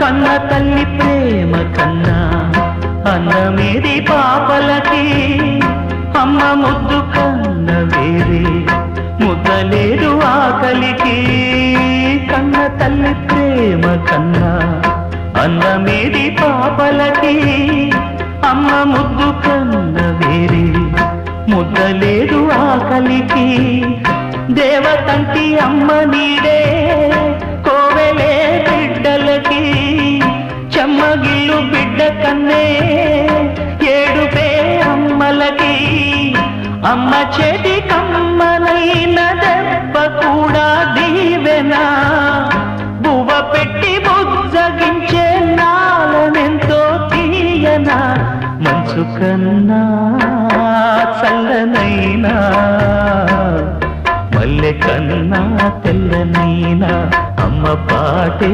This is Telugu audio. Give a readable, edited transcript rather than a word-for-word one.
కన్న తల్లి ప్రేమ కన్నా అన్నమేది పాపలకి, అమ్మ ముద్దు కన్న వేరే ముద్దలేదు ఆకలికి. కన్న తల్లి ప్రేమ కన్నా అన్నమేది పాపలకి, అమ్మ ముద్దు కన్న వేరే ముద్దలేదు ఆకలికి. దేవతంటి అమ్మ నీడే కోవెలే బిడ్డలకి, చెమ్మగిల్లు బిడ్డ కన్నే ఏడుపే అమ్మలకి. అమ్మ చేతి కమ్మనైన దెబ్బ కూడా దీవెనా, బువ్వ పెట్టి బుజ్జగించే నాలనెంతో తీయనా. మనసు కన్నా చల్లనైనా మల్లె కన్నా తెల్లనైనా అమ్మ పాటే